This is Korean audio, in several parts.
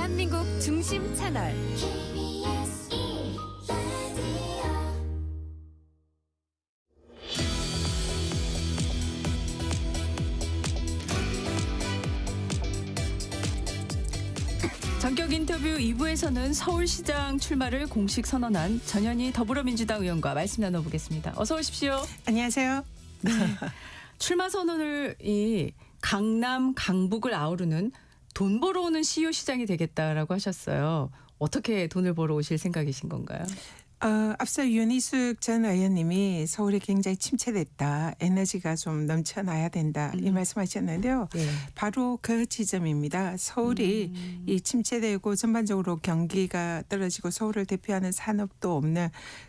대한민국 중심 채널 KBS 1라디오 전격 인터뷰 2부에서는 서울시장 출마를 공식 선언한 전현희 더불어민주당 의원과 말씀 나눠보겠습니다. 어서 오십시오. 안녕하세요. 출마 선언을 이 강남, 강북을 아우르는 돈 벌어 오는 CEO 시장이 되겠다라고 하셨어요. 어떻게 돈을 벌어 오실 생각이신 건가요? 앞서 윤희숙 전 의원님이 서울이 굉장히 침체됐다. 에너지가 좀 넘쳐나야 된다. 이 말씀하셨는데요. 네. 바로 그 지점입니다. 서울이 이 침체되고 전반적으로 경기가 떨어지고 서울을 대표하는 산업도 없는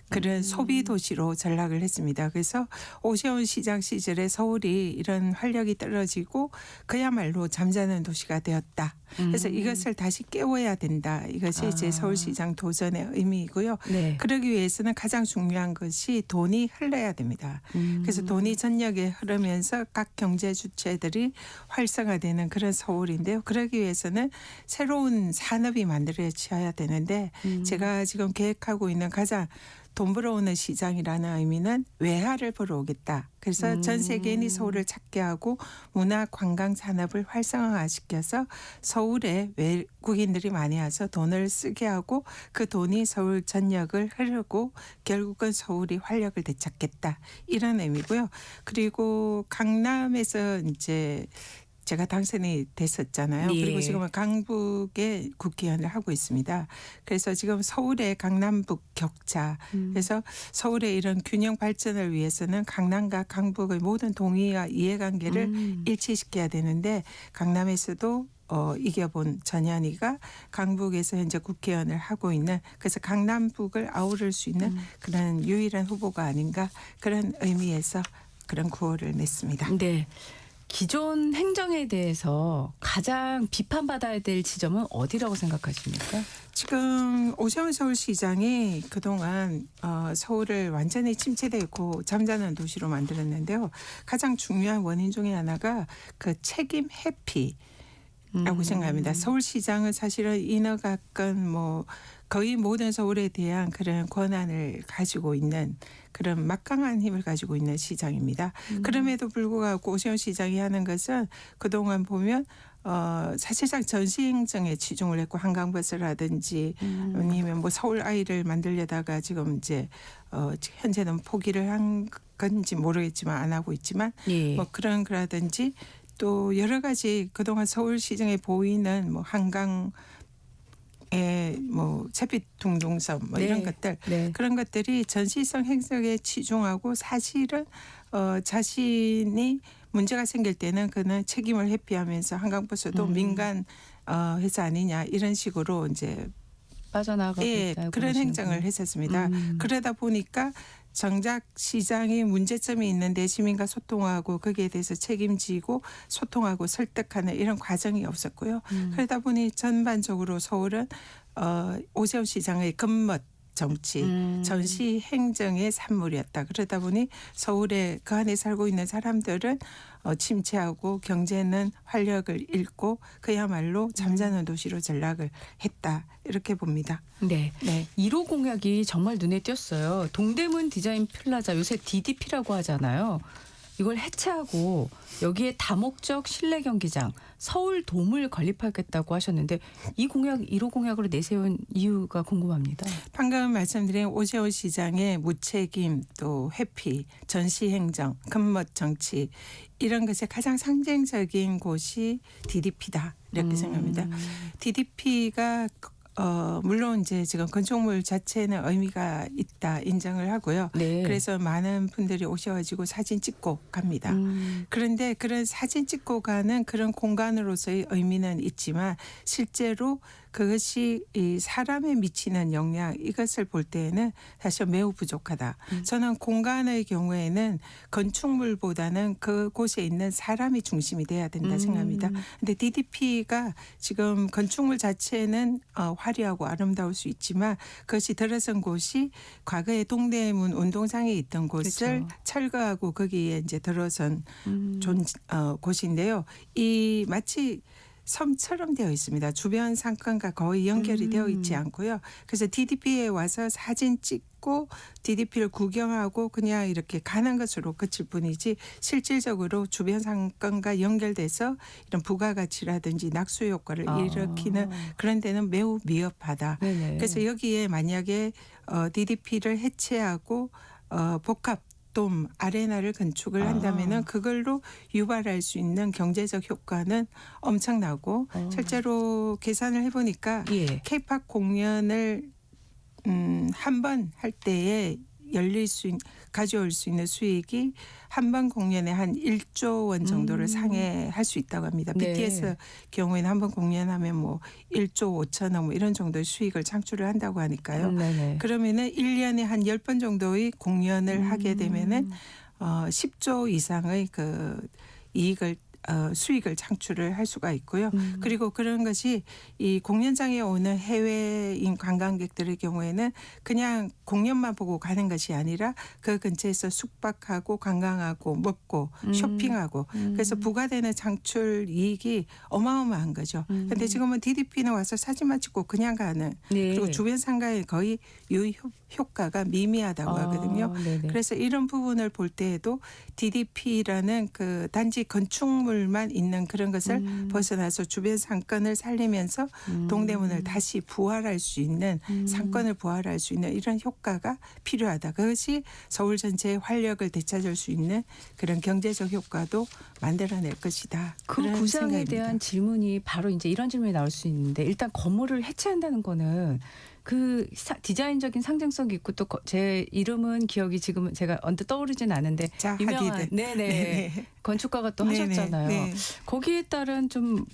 그런 소비 도시로 전락을 했습니다. 그래서 오세훈 시장 시절에 서울이 이런 활력이 떨어지고 그야말로 잠자는 도시가 되었다. 그래서 이것을 다시 깨워야 된다. 이것이 이제 서울시장 도전의 의미이고요. 네. 그러기 위해서는 가장 중요한 것이 돈이 흘러야 됩니다. 그래서 돈이 전역에 흐르면서 각 경제 주체들이 활성화되는 그런 서울인데요. 그러기 위해서는 새로운 산업이 만들어져야 되는데 제가 지금 계획하고 있는 가장 돈 벌어오는 시장이라는 의미는 외화를 벌어오겠다. 그래서 전 세계인이 서울을 찾게 하고 문화 관광 산업을 활성화시켜서 서울에 외국인들이 많이 와서 돈을 쓰게 하고 그 돈이 서울 전역을 흐르고 결국은 서울이 활력을 되찾겠다. 이런 의미고요. 그리고 강남에서 이제 제가 당선이 됐었잖아요. 예. 그리고 지금은 강북에 국회의원을 하고 있습니다. 그래서 지금 서울의 강남북 격차 그래서 서울의 이런 균형 발전을 위해서는 강남과 강북의 모든 동의와 이해관계를 일치시켜야 되는데 강남에서도 이겨본 전현희가 강북에서 현재 국회의원을 하고 있는 그래서 강남북을 아우를 수 있는 그런 유일한 후보가 아닌가 그런 의미에서 그런 구호를 냈습니다. 네. 기존 행정에 대해서 가장 비판받아야 될 지점은 어디라고 생각하십니까? 지금 오세훈 서울시장이 그동안 서울을 완전히 침체되고 잠자는 도시로 만들었는데요. 가장 중요한 원인 중에 하나가 그 책임 회피라고 생각합니다. 서울시장은 사실은 인허가권 뭐 거의 모든 서울에 대한 그런 권한을 가지고 있는 그런 막강한 힘을 가지고 있는 시장입니다. 그럼에도 불구하고 오세훈 시장이 하는 것은 그동안 보면 사실상 전시행정에 치중을 했고 한강버스라든지 아니면 뭐 서울 아이를 만들려다가 지금 이제 현재는 포기를 한 건지 모르겠지만 안 하고 있지만 예. 뭐 그런 거라든지 또 여러 가지 그동안 서울시장에 보이는 뭐 한강 뭐 채빛 둥둥섬 뭐 네. 이런 것들 네. 그런 것들이 전시성 행정에 치중하고 사실은 자신이 문제가 생길 때는 그는 책임을 회피하면서 한강버스도 민간 회사 아니냐 이런 식으로 이제 빠져나가고 예, 있다고 그런 그러시는군요. 행정을 했었습니다. 그러다 보니까 정작 시장이 문제점이 있는데 시민과 소통하고 거기에 대해서 책임지고 소통하고 설득하는 이런 과정이 없었고요. 그러다 보니 전반적으로 서울은 오세훈 시장의 겉멋 정치, 전시 행정의 산물이었다. 그러다 보니 서울에 그 안에 살고 있는 사람들은 침체하고 경제는 활력을 잃고 그야말로 잠자는 도시로 전락을 했다. 이렇게 봅니다. 네. 네. 1호 공약이 정말 눈에 띄었어요. 동대문 디자인 플라자 요새 DDP라고 하잖아요. 이걸 해체하고 여기에 다목적 실내 경기장 서울돔을 건립하겠다고 하셨는데 이 공약 1호 공약으로 내세운 이유가 궁금합니다. 방금 말씀드린 오세훈 시장의 무책임 또 회피, 전시행정, 겉멋 정치 이런 것의 가장 상징적인 곳이 DDP다 이렇게 생각합니다. DDP가 물론 이제 지금 건축물 자체는 의미가 있다 인정을 하고요. 네. 그래서 많은 분들이 오셔가지고 사진 찍고 갑니다. 그런데 그런 사진 찍고 가는 그런 공간으로서의 의미는 있지만 실제로 그것이 이 사람에 미치는 영향 이것을 볼 때에는 사실 매우 부족하다. 저는 공간의 경우에는 건축물보다는 그곳에 있는 사람이 중심이 돼야 된다 생각합니다. 근데 DDP가 지금 건축물 자체는 화려하고 아름다울 수 있지만 그것이 들어선 곳이 과거에 동대문 운동장에 있던 곳을 그렇죠. 철거하고 거기에 이제 들어선 곳인데요. 이 마치 섬처럼 되어 있습니다. 주변 상권과 거의 연결이 되어 있지 않고요. 그래서 DDP에 와서 사진 찍고 DDP를 구경하고 그냥 이렇게 가는 것으로 그칠 뿐이지 실질적으로 주변 상권과 연결돼서 이런 부가가치라든지 낙수 효과를 일으키는 그런 데는 매우 미흡하다. 네네. 그래서 여기에 만약에 DDP를 해체하고 복합돔 아레나를 건축을 한다면은 그걸로 유발할 수 있는 경제적 효과는 엄청나고 실제로 계산을 해보니까 예. K-팝 공연을 한 번 할 때에 가져올 수 있는 수익이 한 번 공연에 한 1조 원 정도를 상회할 수 있다고 합니다. 네. BTS 경우에는 한 번 공연하면 뭐 1조 5천억 뭐 이런 정도의 수익을 창출을 한다고 하니까요. 네네. 그러면은 1년에 한 10번 정도의 공연을 하게 되면은 10조 이상의 그 수익을 창출을 할 수가 있고요. 그리고 그런 것이 이 공연장에 오는 해외인 관광객들의 경우에는 그냥 공연만 보고 가는 것이 아니라 그 근처에서 숙박하고 관광하고 먹고 쇼핑하고 그래서 부가되는 창출 이익이 어마어마한 거죠. 그런데 지금은 DDP는 와서 사진만 찍고 그냥 가는 네. 그리고 주변 상가에 거의 효과가 미미하다고 하거든요. 네네. 그래서 이런 부분을 볼 때에도 DDP라는 그 단지 건축물만 있는 그런 것을 벗어나서 주변 상권을 살리면서 동대문을 다시 부활할 수 있는 상권을 부활할 수 있는 이런 효과가 필요하다. 그것이 서울 전체의 활력을 되찾을 수 있는 그런 경제적 효과도 만들어낼 것이다. 그 그런 구상에 생각입니다. 대한 질문이 바로 이제 이런 질문이 나올 수 있는데 일단 건물을 해체한다는 거는 그 디자인적인 상징성이 있고 또 제 이름은 기억이 지금 제가 언뜻 떠오르진 않은데 자, 유명한 하디드. 네네 네네. 건축가가 또 네네. 하셨잖아요. 네. 거기에 따른 좀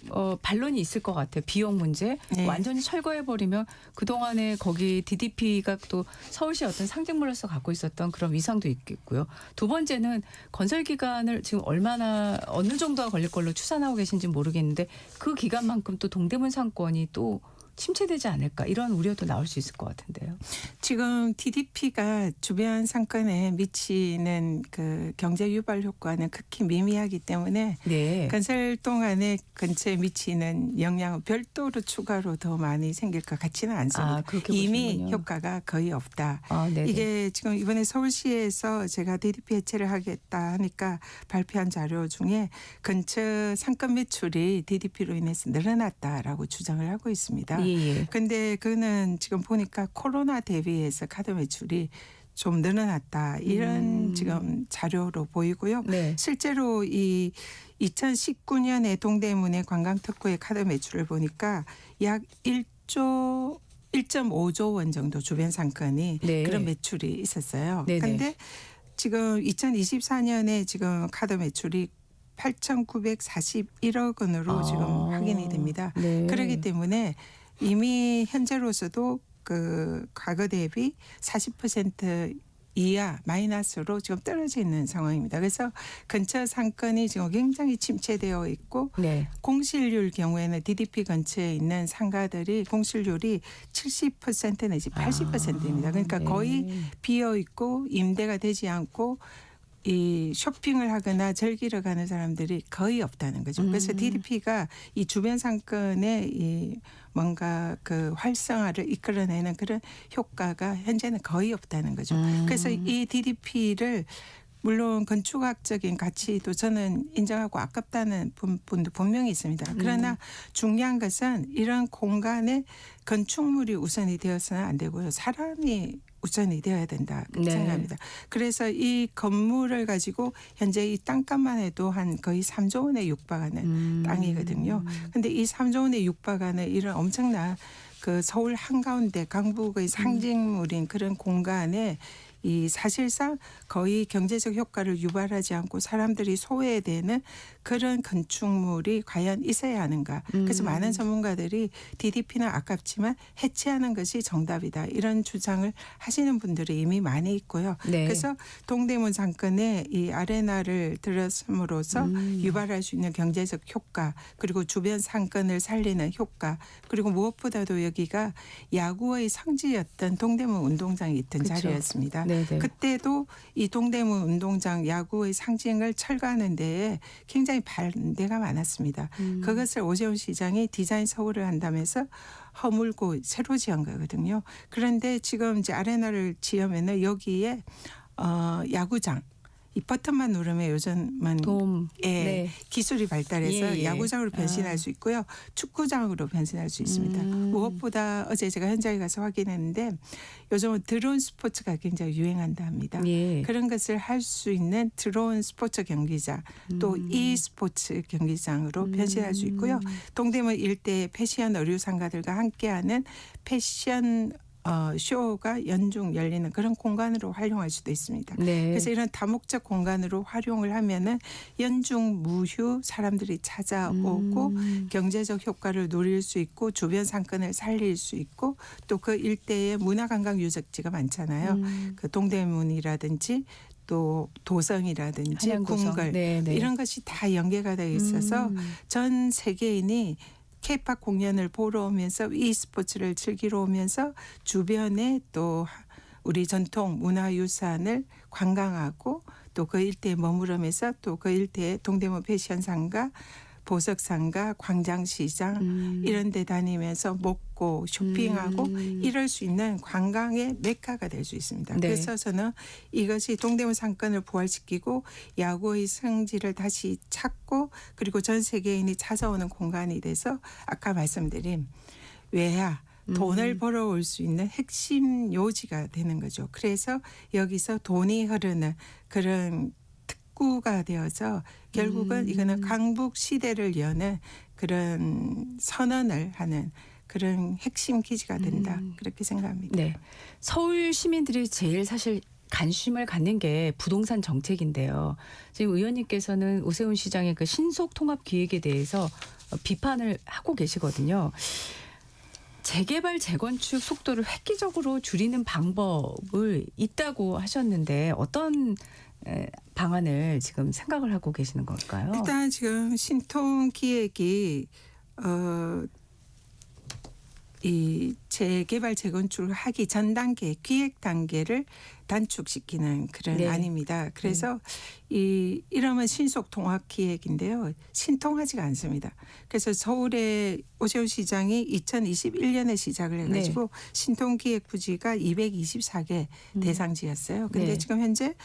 반론이 있을 것 같아요. 비용 문제 네. 완전히 철거해 버리면 그 동안에 거기 DDP가 또 서울시 어떤 상징물로서 갖고 있었던 그런 위상도 있겠고요. 두 번째는 건설 기간을 지금 어느 정도가 걸릴 걸로 추산하고 계신지 모르겠는데 그 기간만큼 또 동대문 상권이 또 침체되지 않을까 이런 우려도 나올 수 있을 것 같은데요. 지금 DDP가 주변 상권에 미치는 그 경제 유발 효과는 극히 미미하기 때문에 네. 건설 동안에 근처에 미치는 영향은 별도로 추가로 더 많이 생길 것 같지는 않습니다. 그렇게 이미 보시는군요. 효과가 거의 없다. 네네. 이게 지금 이번에 서울시에서 제가 DDP 해체를 하겠다 하니까 발표한 자료 중에 근처 상권 매출이 DDP로 인해서 늘어났다라고 주장을 하고 있습니다. 예. 근데 그는 지금 보니까 코로나 대비해서 카드 매출이 좀 늘어났다 이런 지금 자료로 보이고요. 네. 실제로 이 2019년에 동대문의 관광특구의 카드 매출을 보니까 약 1.5조 원 정도 주변 상권이 네. 그런 매출이 있었어요. 네네. 그런데 지금 2024년에 지금 카드 매출이 8,941억 원으로 지금 확인이 됩니다. 네. 그렇기 때문에 이미 현재로서도 그 과거 대비 40% 이하 마이너스로 지금 떨어져 있는 상황입니다. 그래서 근처 상권이 지금 굉장히 침체되어 있고 네. 공실률 경우에는 DDP 근처에 있는 상가들이 공실률이 70% 내지 80%입니다. 그러니까 네. 거의 비어 있고 임대가 되지 않고 이 쇼핑을 하거나 즐기러 가는 사람들이 거의 없다는 거죠. 그래서 DDP가 이 주변 상권의 이 뭔가 그 활성화를 이끌어내는 그런 효과가 현재는 거의 없다는 거죠. 그래서 이 DDP를 물론 건축학적인 가치도 저는 인정하고 아깝다는 분도 분명히 있습니다. 그러나 중요한 것은 이런 공간에 건축물이 우선이 되어서는 안 되고요. 사람이 우선이 되어야 된다 네. 생각합니다. 그래서 이 건물을 가지고 현재 이 땅값만 해도 한 거의 3조 원에 육박하는 땅이거든요. 그런데 이 3조 원에 육박하는 이런 엄청난 그 서울 한가운데 강북의 상징물인 그런 공간에 이 사실상 거의 경제적 효과를 유발하지 않고 사람들이 소외되는 그런 건축물이 과연 있어야 하는가. 그래서 많은 전문가들이 DDP는 아깝지만 해체하는 것이 정답이다. 이런 주장을 하시는 분들이 이미 많이 있고요. 네. 그래서 동대문 상권에 이 아레나를 들었음으로써 유발할 수 있는 경제적 효과 그리고 주변 상권을 살리는 효과 그리고 무엇보다도 여기가 야구의 성지였던 동대문 운동장이 있던 그쵸. 자리였습니다. 네네. 그때도 이 동대문 운동장 야구의 상징을 철거하는 데에 굉장히 반대가 많았습니다. 그것을 오세훈 시장이 디자인 서울을 한다면서 허물고 새로 지은 거거든요. 그런데 지금 이제 아레나를 지으면은 여기에 야구장 이 버튼만 누르면 요즘은 돔. 예, 네. 기술이 발달해서 예, 예. 야구장으로 변신할 아. 수 있고요. 축구장으로 변신할 수 있습니다. 무엇보다 어제 제가 현장에 가서 확인했는데 요즘은 드론 스포츠가 굉장히 유행한다 합니다. 예. 그런 것을 할 수 있는 드론 스포츠 경기장 또 e스포츠 경기장으로 변신할 수 있고요. 동대문 일대 패션 의류 상가들과 함께하는 패션 쇼가 연중 열리는 그런 공간으로 활용할 수도 있습니다. 네. 그래서 이런 다목적 공간으로 활용을 하면은 연중 무휴 사람들이 찾아오고 경제적 효과를 누릴 수 있고 주변 상권을 살릴 수 있고 또 그 일대에 문화관광 유적지가 많잖아요. 그 동대문이라든지 또 도성이라든지 한양도성. 궁궐 네네. 이런 것이 다 연계가 되어 있어서 전 세계인이 K-팝 공연을 보러 오면서 e스포츠를 즐기러 오면서 주변에 또 우리 전통 문화유산을 관광하고 또 그 일대에 머무르면서 또 그 일대에 동대문 패션상가 보석상가 광장시장 이런 데 다니면서 먹고 쇼핑하고 이럴 수 있는 관광의 메카가 될 수 있습니다. 네. 그래서 저는 이것이 동대문 상권을 부활시키고 야구의 성질을 다시 찾고 그리고 전 세계인이 찾아오는 공간이 돼서 아까 말씀드린 외야 돈을 벌어올 수 있는 핵심 요지가 되는 거죠. 그래서 여기서 돈이 흐르는 그런 특구가 되어서 결국은 이거는 강북 시대를 여는 그런 선언을 하는 그런 핵심 기지가 된다. 그렇게 생각합니다. 네. 서울 시민들이 제일 사실 관심을 갖는 게 부동산 정책인데요. 지금 의원님께서는 오세훈 시장의 그 신속 통합 기획에 대해서 비판을 하고 계시거든요. 재개발 재건축 속도를 획기적으로 줄이는 방법을 있다고 하셨는데 어떤 방안을 지금 생각을 하고 계시는 걸까요? 일단 지금 신통 기획이 이 재개발 재건축을 하기 전 단계 기획 단계를 단축시키는 그런 네. 안입니다. 그래서 이러면 신속 통합 기획인데요. 신통하지가 않습니다. 그래서 서울의 오세훈 시장이 2021년에 시작을 해가지고 신통 기획 부지가 224개 대상지였어요. 근데 네. 지금 현재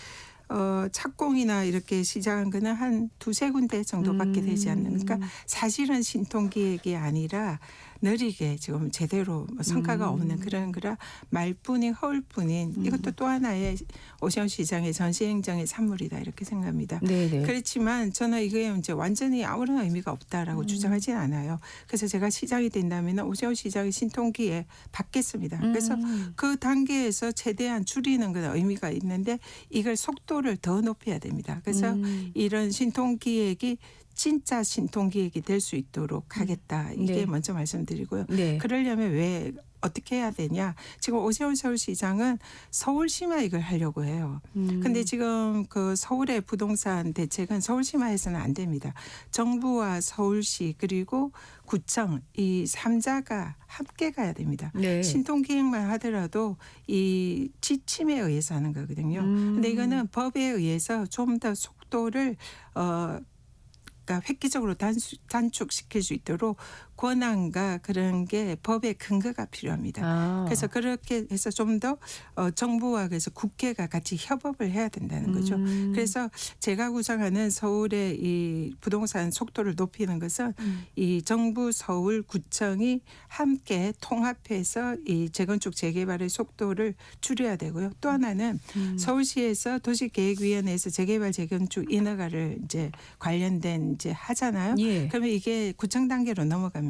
착공이나 이렇게 시작한 거는 한 두세 군데 정도밖에 되지 않는. 그러니까 사실은 신통 기획이 아니라 느리게 지금 제대로 성과가 없는 그런 거라 말뿐인 허울뿐인 이것도 또 하나의 오세훈 시장의 전시행정의 산물이다 이렇게 생각합니다. 네네. 그렇지만 저는 이게 이제 완전히 아무런 의미가 없다라고 주장하진 않아요. 그래서 제가 시장이 된다면 오세훈 시장의 신통기에 받겠습니다. 그래서 그 단계에서 최대한 줄이는 건 의미가 있는데 이걸 속도를 더 높여야 됩니다. 그래서 이런 신통기획이 진짜 신통기획이 될 수 있도록 하겠다. 이게 네. 먼저 말씀드리고요. 네. 그러려면 왜 어떻게 해야 되냐. 지금 오세훈 서울시장은 서울시만 이걸 하려고 해요. 근데 지금 그 서울의 부동산 대책은 서울시만해서는 안 됩니다. 정부와 서울시 그리고 구청 이 3자가 함께 가야 됩니다. 네. 신통기획만 하더라도 이 지침에 의해서 하는 거거든요. 근데 이거는 법에 의해서 좀 더 속도를 그러니까 획기적으로 단축시킬 수 있도록 권한과 그런 게 법의 근거가 필요합니다. 아. 그래서 그렇게 해서 좀 더 정부와 그래서 국회가 같이 협업을 해야 된다는 거죠. 그래서 제가 구상하는 서울의 이 부동산 속도를 높이는 것은 이 정부 서울 구청이 함께 통합해서 이 재건축 재개발의 속도를 줄여야 되고요. 또 하나는 서울시에서 도시계획위원회에서 재개발 재건축 인허가를 이제 관련된 이제 하잖아요. 예. 그러면 이게 구청 단계로 넘어갑니다.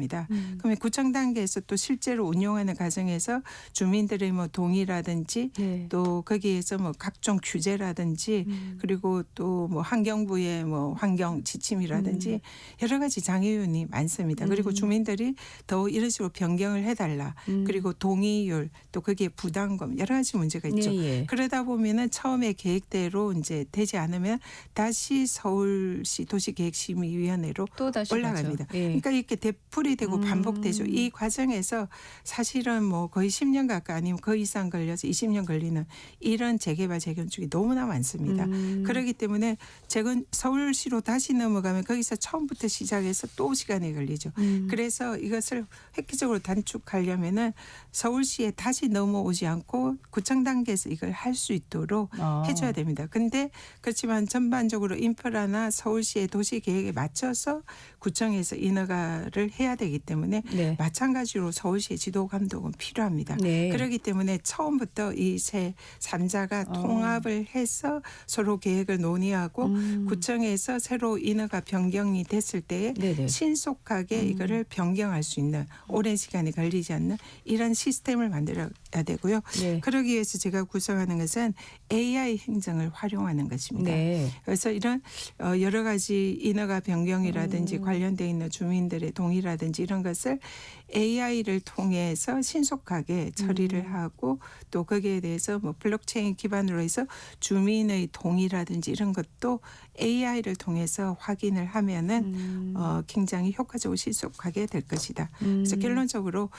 그러면 구청 단계에서 또 실제로 운용하는 과정에서 주민들의 뭐 동의라든지 네. 또 거기에서 뭐 각종 규제라든지 그리고 또 뭐 환경부의 뭐 환경 지침이라든지 여러 가지 장애윤이 많습니다. 그리고 주민들이 더 이런 식으로 변경을 해달라. 그리고 동의율 또 거기에 부담금 여러 가지 문제가 있죠. 예, 예. 그러다 보면은 처음에 계획대로 이제 되지 않으면 다시 서울시 도시계획심의위원회로 또 다시 올라갑니다. 가죠. 예. 그러니까 이렇게 되풀이 서울이 되고 반복되죠. 이 과정에서 사실은 뭐 거의 10년 가까이 아니면 그 이상 걸려서 20년 걸리는 이런 재개발 재건축이 너무나 많습니다. 그렇기 때문에 서울시로 다시 넘어가면 거기서 처음부터 시작해서 또 시간이 걸리죠. 그래서 이것을 획기적으로 단축하려면은 서울시에 다시 넘어오지 않고 구청 단계에서 이걸 할 수 있도록 해줘야 됩니다. 근데 그렇지만 전반적으로 인프라나 서울시의 도시 계획에 맞춰서 구청에서 인허가를 해야 되기 때문에 네. 마찬가지로 서울시의 지도 감독은 필요합니다. 네. 그렇기 때문에 처음부터 이 세 3자가 통합을 해서 서로 계획을 논의하고 구청에서 새로 인허가 변경이 됐을 때에 네네. 신속하게 이거를 변경할 수 있는 오랜 시간이 걸리지 않는 이런 시스템을 만들어야 되고요. 네. 그러기 위해서 제가 구성하는 것은 AI 행정을 활용하는 것입니다. 네. 그래서 이런 여러 가지 인허가 변경이라든지 관련되어 있는 주민들의 동의라든지 이런 것을 AI를 통해서 신속하게 처리를 하고 또 거기에 대해서 뭐 블록체인 기반으로 해서 주민의 동의라든지 이런 것도 AI를 통해서 확인을 하면은 굉장히 효과적으로 신속하게 될 것이다. 그래서 결론적으로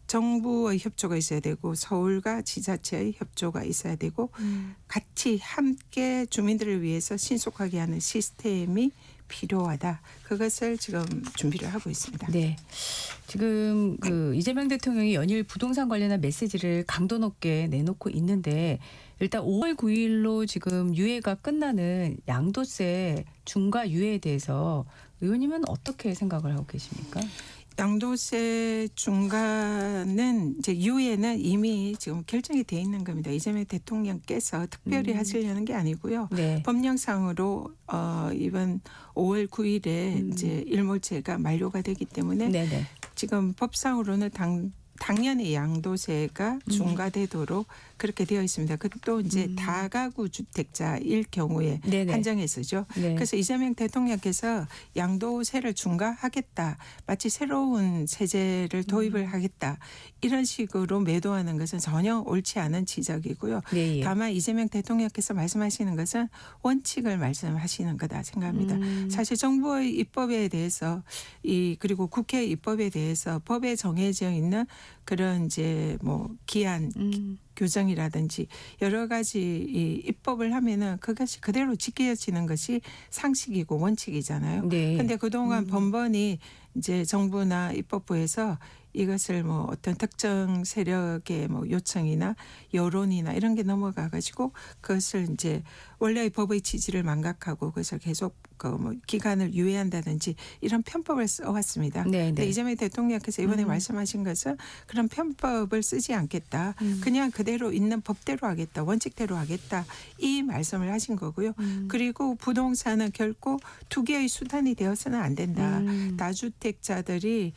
정부의 협조가 있어야 되고 서울과 지자체의 협조가 있어야 되고 같이 함께 주민들을 위해서 신속하게 하는 시스템이 필요하다. 그것을 지금 준비를 하고 있습니다. 네. 지금 그 이재명 대통령이 연일 부동산 관련한 메시지를 강도 높게 내놓고 있는데 일단 5월 9일로 지금 유예가 끝나는 양도세 중과 유예에 대해서 의원님은 어떻게 생각을 하고 계십니까? 양도세 중과는 이제 유예는 이미 지금 결정이 돼 있는 겁니다. 이재명 대통령께서 특별히 하시려는 게 아니고요. 네. 법령상으로 이번 5월 9일에 이제 일몰제가 만료가 되기 때문에 네네. 지금 법상으로는 당연히 양도세가 중과되도록 그렇게 되어 있습니다. 그것도 이제 다가구 주택자일 경우에 네네. 한정해서죠. 네. 그래서 이재명 대통령께서 양도세를 중과하겠다. 마치 새로운 세제를 도입을 하겠다. 이런 식으로 매도하는 것은 전혀 옳지 않은 지적이고요. 네, 예. 다만 이재명 대통령께서 말씀하시는 것은 원칙을 말씀하시는 거다 생각합니다. 사실 정부의 입법에 대해서 그리고 국회 입법에 대해서 법에 정해져 있는 그런 이제 뭐 기한 규정이라든지 여러 가지 이 입법을 하면은 그것이 그대로 지켜지는 것이 상식이고 원칙이잖아요. 네. 근데 그동안 번번이 이제 정부나 입법부에서 이것을 뭐 어떤 특정 세력의 뭐 요청이나 여론이나 이런 게 넘어가 가지고 그것을 이제 원래의 법의 취지를 망각하고 그것을 계속 그 뭐 기간을 유예한다든지 이런 편법을 써왔습니다. 네, 근데 네. 이재명 대통령께서 이번에 말씀하신 것은 그런 편법을 쓰지 않겠다. 그냥 그대로 있는 법대로 하겠다. 원칙대로 하겠다. 이 말씀을 하신 거고요. 그리고 부동산은 결코 투기의 수단이 되어서는 안 된다. 다주택자들이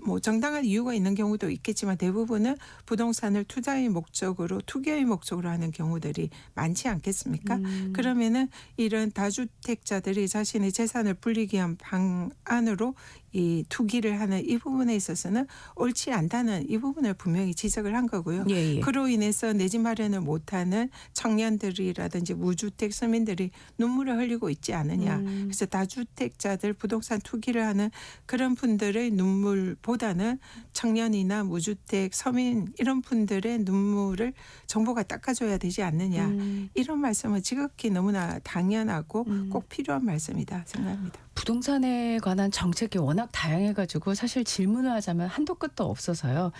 뭐 정당한 이유가 있는 경우도 있겠지만 대부분은 부동산을 투자의 목적으로 투기의 목적으로 하는 경우들이 많지 않겠습니까? 그러면은 이런 다주택자들이 자신의 재산을 불리기 위한 방안으로 이 투기를 하는 이 부분에 있어서는 옳지 않다는 이 부분을 분명히 지적을 한 거고요. 예, 예. 그로 인해서 내 집 마련을 못하는 청년들이라든지 무주택 서민들이 눈물을 흘리고 있지 않느냐. 그래서 다주택자들 부동산 투기를 하는 그런 분들의 눈물보다는 청년이나 무주택 서민 이런 분들의 눈물을 정부가 닦아줘야 되지 않느냐. 이런 말씀은 지극히 너무나 당연하고 꼭 필요한 말씀이다 생각합니다. 부동산에 관한 정책이 워낙 다양해가지고 사실 질문을 하자면 한도 끝도 없어서요.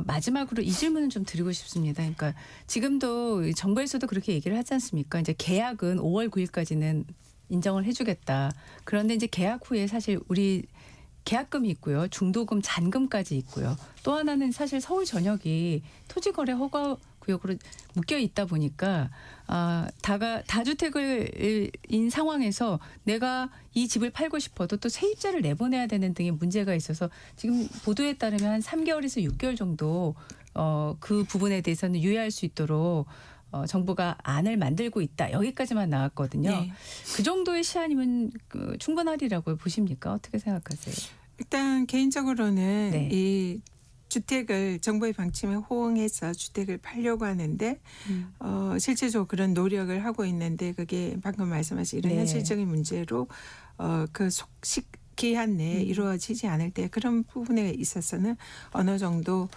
마지막으로 이 질문은 좀 드리고 싶습니다. 그러니까 지금도 정부에서도 그렇게 얘기를 하지 않습니까? 이제 계약은 5월 9일까지는 인정을 해주겠다. 그런데 이제 계약 후에 사실 우리 계약금이 있고요. 중도금, 잔금까지 있고요. 또 하나는 사실 서울 전역이 토지거래 허가 구역으로 묶여 있다 보니까 다주택인 상황에서 내가 이 집을 팔고 싶어도 또 세입자를 내보내야 되는 등의 문제가 있어서 지금 보도에 따르면 한 3개월에서 6개월 정도 그 부분에 대해서는 유예할 수 있도록 정부가 안을 만들고 있다. 여기까지만 나왔거든요. 네. 그 정도의 시한이면 충분하리라고 보십니까? 어떻게 생각하세요? 일단 개인적으로는 네. 이 주택을 정부의 방침에 호응해서 주택을 팔려고 하는데 실제적으로 그런 노력을 하고 있는데 그게 방금 말씀하신 이런 네. 현실적인 문제로 기한 내에 이루어지지 않을 때 그런 부분에 있어서는 어느 정도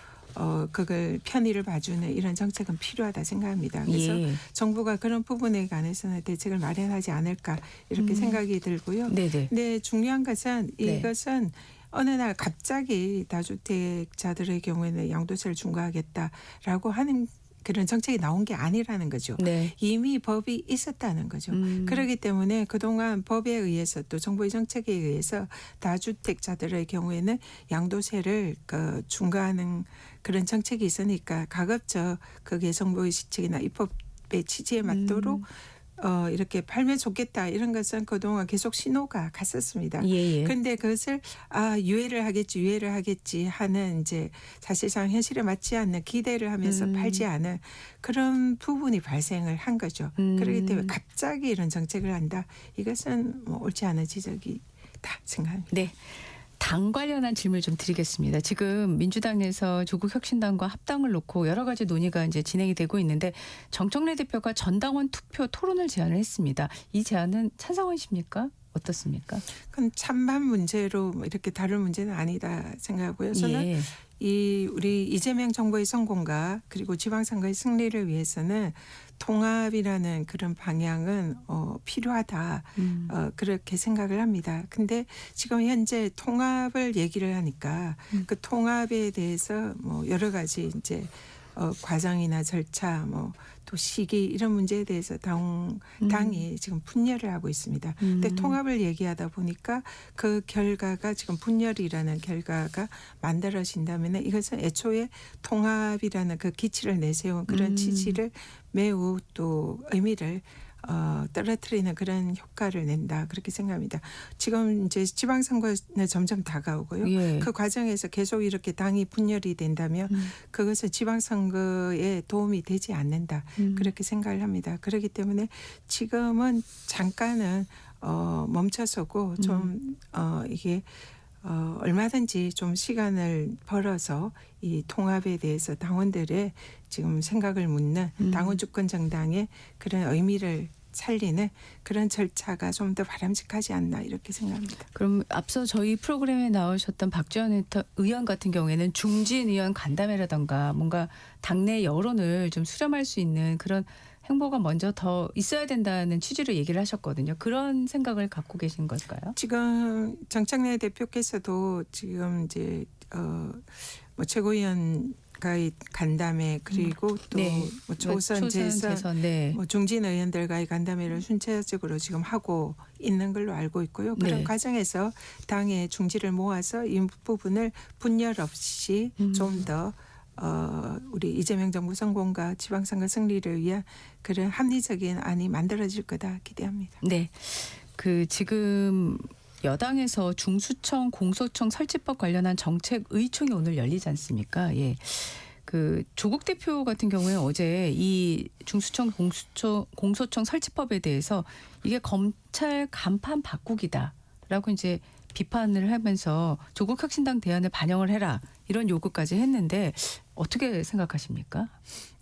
그걸 편의를 봐주는 이런 정책은 필요하다 생각합니다. 그래서 예. 정부가 그런 부분에 관해서는 대책을 마련하지 않을까 이렇게 생각이 들고요. 네네. 근데 중요한 것은 네. 이것은 어느 날 갑자기 다주택자들의 경우에는 양도세를 중과하겠다라고 하는 그런 정책이 나온 게 아니라는 거죠. 네. 이미 법이 있었다는 거죠. 그렇기 때문에 그동안 법에 의해서 또 정부의 정책에 의해서 다주택자들의 경우에는 양도세를 중과하는 그런 정책이 있으니까 가급적 그게 정부의 시책이나 입법의 취지에 맞도록 이렇게 팔면 좋겠다 이런 것은 그동안 계속 신호가 갔었습니다. 예. 그런데 그것을 유예를 하겠지 하는 이제 사실상 현실에 맞지 않는 기대를 하면서 팔지 않은 그런 부분이 발생을 한 거죠. 그렇기 때문에 갑자기 이런 정책을 한다. 이것은 뭐 옳지 않은 지적이다 생각합니다. 네. 당 관련한 질문을 좀 드리겠습니다. 지금 민주당에서 조국혁신당과 합당을 놓고 여러 가지 논의가 이제 진행이 되고 있는데 정청래 대표가 전당원 투표 토론을 제안을 했습니다. 이 제안은 찬성하십니까? 어떻습니까? 그건 찬반 문제로 이렇게 다룰 문제는 아니다 생각하고요. 저는 예. 우리 이재명 정부의 성공과 그리고 지방선거의 승리를 위해서는 통합이라는 그런 방향은 필요하다. 그렇게 생각을 합니다. 근데 지금 현재 통합을 얘기를 하니까 그 통합에 대해서 뭐 여러 가지 이제 과정이나 절차 또 시기 이런 문제에 대해서 당이 지금 분열을 하고 있습니다. 근데 통합을 얘기하다 보니까 그 결과가 지금 분열이라는 결과가 만들어진다면 이것은 애초에 통합이라는 그 기치를 내세운 그런 취지를 매우 또 의미를 떨어뜨리는 그런 효과를 낸다 그렇게 생각합니다. 지금 이제 지방선거는 점점 다가오고요. 예. 그 과정에서 계속 이렇게 당이 분열이 된다면 그것은 지방선거에 도움이 되지 않는다 그렇게 생각을 합니다. 그렇기 때문에 지금은 잠깐은 멈춰서고 좀 이게 얼마든지 좀 시간을 벌어서 이 통합에 대해서 당원들의 지금 생각을 묻는 당원 주권 정당의 그런 의미를 살리는 그런 절차가 좀 더 바람직하지 않나 이렇게 생각합니다. 그럼 앞서 저희 프로그램에 나오셨던 박지원 의원 같은 경우에는 중진 의원 간담회라던가 뭔가 당내 여론을 좀 수렴할 수 있는 그런 행보가 먼저 더 있어야 된다는 취지로 얘기를 하셨거든요. 그런 생각을 갖고 계신 걸까요? 지금 정청래 대표께서도 지금 이제 뭐 최고위원과의 간담회 그리고 또 네. 뭐 초선 재선 네. 뭐 중진 의원들과의 간담회를 순차적으로 지금 하고 있는 걸로 알고 있고요. 그런 네. 과정에서 당의 중지를 모아서 이 부분을 분열 없이 좀 더 우리 이재명 정부 성공과 지방선거 승리를 위한 그런 합리적인 안이 만들어질 거다 기대합니다. 네. 지금 여당에서 중수청, 공소청 설치법 관련한 정책 의총이 오늘 열리지 않습니까? 예. 조국 대표 같은 경우에 어제 이 중수청, 공소청 설치법에 대해서 이게 검찰 간판 바꾸기다라고 이제 비판을 하면서 조국 혁신당 대안을 반영을 해라 이런 요구까지 했는데 어떻게 생각하십니까?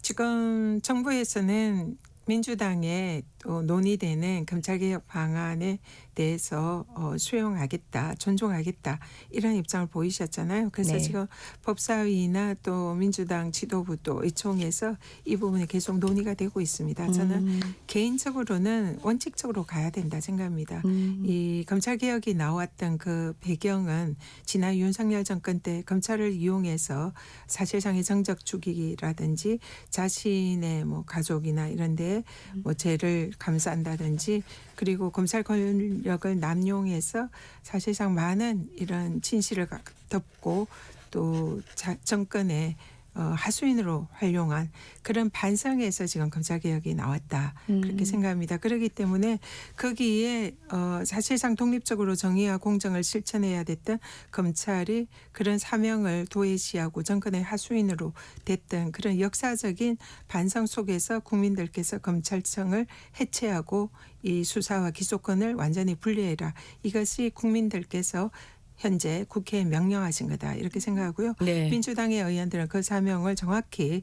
지금 정부에서는 민주당에 또 논의되는 검찰개혁 방안에 대해서 수용하겠다, 존중하겠다 이런 입장을 보이셨잖아요. 그래서 네. 지금 법사위나 또 민주당 지도부 또 의총에서 이 부분이 계속 논의가 되고 있습니다. 저는 개인적으로는 원칙적으로 가야 된다 생각합니다. 이 검찰개혁이 나왔던 그 배경은 지난 윤석열 정권 때 검찰을 이용해서 사실상의 정적 죽이기라든지 자신의 뭐 가족이나 이런 데에 뭐 죄를 감수한다든지 그리고 검찰 권력을 남용해서 사실상 많은 이런 진실을 덮고 또 정권의 하수인으로 활용한 그런 반성에서 지금 검찰개혁이 나왔다 그렇게 생각합니다. 그렇기 때문에 거기에 사실상 독립적으로 정의와 공정을 실천해야 됐던 검찰이 그런 사명을 도외시하고 정권의 하수인으로 됐던 그런 역사적인 반성 속에서 국민들께서 검찰청을 해체하고 이 수사와 기소권을 완전히 분리해라. 이것이 국민들께서 현재 국회에 명령하신 거다 이렇게 생각하고요. 네. 민주당의 의원들은 그 사명을 정확히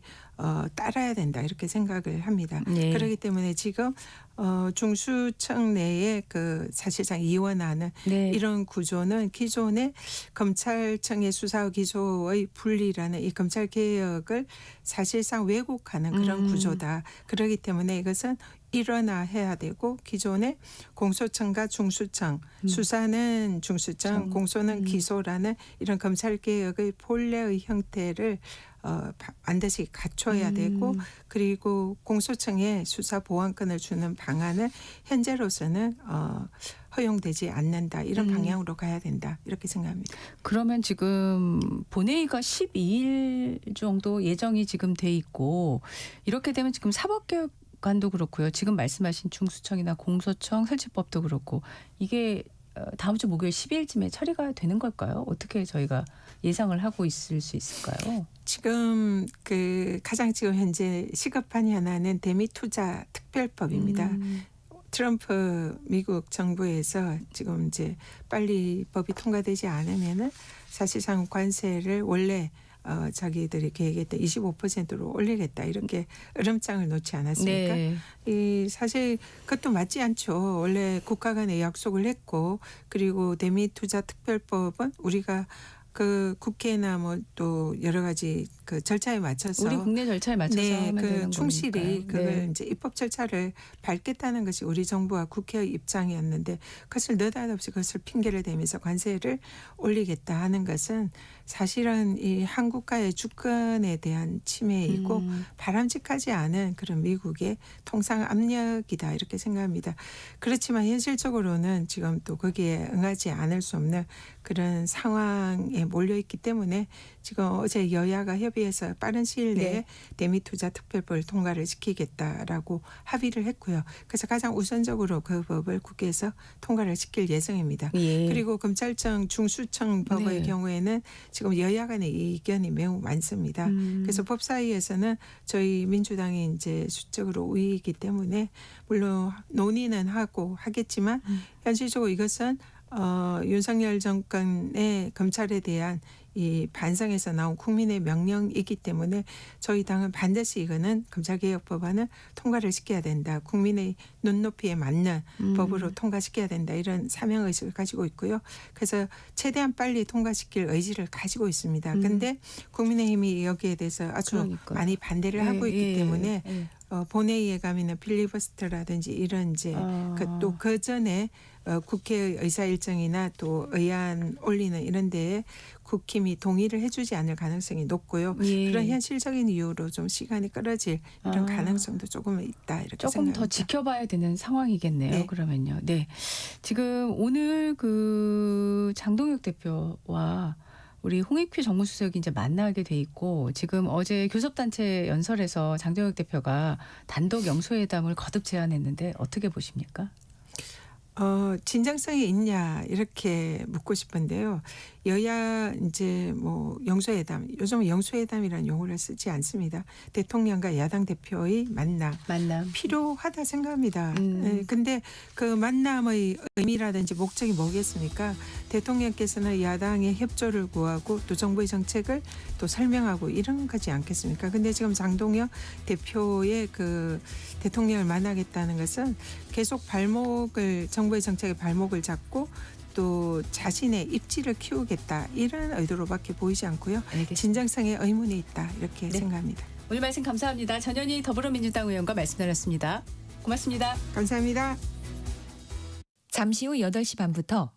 따라야 된다 이렇게 생각을 합니다. 네. 그렇기 때문에 지금 중수청 내에 그 사실상 이원하는 네. 이런 구조는 기존의 검찰청의 수사와 기소의 분리라는 이 검찰 개혁을 사실상 왜곡하는 그런 구조다. 그렇기 때문에 이것은 일원화해야 되고 기존의 공소청과 중수청, 수사는 중수청, 공소는 기소라는 이런 검찰 개혁의 본래의 형태를 반드시 갖춰야 되고 그리고 공소청에 수사 보완권을 주는 방안은 현재로서는 허용되지 않는다 이런 방향으로 가야 된다 이렇게 생각합니다. 그러면 지금 본회의가 12일 정도 예정이 지금 돼 있고 이렇게 되면 지금 사법개혁안도 그렇고요. 지금 말씀하신 중수청이나 공소청 설치법도 그렇고 이게 다음 주 목요일 12일쯤에 처리가 되는 걸까요? 어떻게 저희가 예상을 하고 있을 수 있을까요? 지금 그 가장 지금 현재 시급한 현안은 대미 투자 특별법입니다. 트럼프 미국 정부에서 지금 이제 빨리 법이 통과되지 않으면은 사실상 관세를 원래 자기들이 계획했던 25%로 올리겠다 이렇게 으름장을 놓지 않았습니까? 네. 이 사실 그것도 맞지 않죠. 원래 국가 간에 약속을 했고 그리고 대미 투자 특별법은 우리가 그 국회나 뭐 또 여러 가지 그 절차에 맞춰서 우리 국내 절차에 맞춰서 네, 하면 그 되는 충실히 거니까요. 그걸 네. 이제 입법 절차를 밟겠다는 것이 우리 정부와 국회의 입장이었는데 그것을 느닷없이 그것을 핑계를 대면서 관세를 올리겠다 하는 것은 사실은 이 한국가의 주권에 대한 침해이고 바람직하지 않은 그런 미국의 통상 압력이다 이렇게 생각합니다. 그렇지만 현실적으로는 지금 또 거기에 응하지 않을 수 없는 그런 상황에 몰려 있기 때문에 지금 어제 여야가 협의해서 빠른 시일 내에 네. 대미투자 특별법을 통과를 시키겠다라고 합의를 했고요. 그래서 가장 우선적으로 그 법을 국회에서 통과를 시킬 예정입니다. 예. 그리고 검찰청 중수청 법의 네. 경우에는 지금 여야 간의 이견이 매우 많습니다. 그래서 법사위에서는 저희 민주당이 이제 수적으로 우위이기 때문에 물론 논의는 하고 하겠지만 현실적으로 이것은 윤석열 정권의 검찰에 대한 이 반성에서 나온 국민의 명령이기 때문에 저희 당은 반드시 이거는 검찰개혁법안을 통과를 시켜야 된다. 국민의 눈높이에 맞는 법으로 통과시켜야 된다. 이런 사명의식을 가지고 있고요. 그래서 최대한 빨리 통과시킬 의지를 가지고 있습니다. 그런데 국민의힘이 여기에 대해서 아주 그러니까요. 많이 반대를 하고 있기 때문에 예. 본회의에 가면은 필리버스터라든지 이런 이제 또 그 전에 국회의 의사 일정이나 또 의안 올리는 이런 데에 국힘이 동의를 해주지 않을 가능성이 높고요. 예. 그런 현실적인 이유로 좀 시간이 끌어질 이런 가능성도 조금 있다 이렇게 조금 생각합니다. 더 지켜봐야 되는 상황이겠네요. 네. 그러면요. 네. 지금 오늘 그 장동혁 대표와 우리 홍익표 정무수석이 이제 만나게 돼 있고 지금 어제 교섭단체 연설에서 장동혁 대표가 단독 영수회담을 거듭 제안했는데 어떻게 보십니까? 진정성이 있냐 이렇게 묻고 싶은데요. 여야 이제 뭐 영수회담 요즘은 영수회담이라는 용어를 쓰지 않습니다. 대통령과 야당 대표의 만남 필요하다 생각합니다. 네, 근데 그 만남의 의미라든지 목적이 뭐겠습니까? 대통령께서는 야당의 협조를 구하고 또 정부의 정책을 또 설명하고 이런 거지 않겠습니까? 근데 지금 장동혁 대표의 그 대통령을 만나겠다는 것은 계속 정부의 정책의 발목을 잡고 또 자신의 입지를 키우겠다 이런 의도로밖에 보이지 않고요. 알겠습니다. 진정성에 의문이 있다 이렇게 네. 생각합니다. 오늘 말씀 감사합니다. 전현희 더불어민주당 의원과 말씀 나눴습니다. 고맙습니다. 감사합니다. 잠시 후 8시 반부터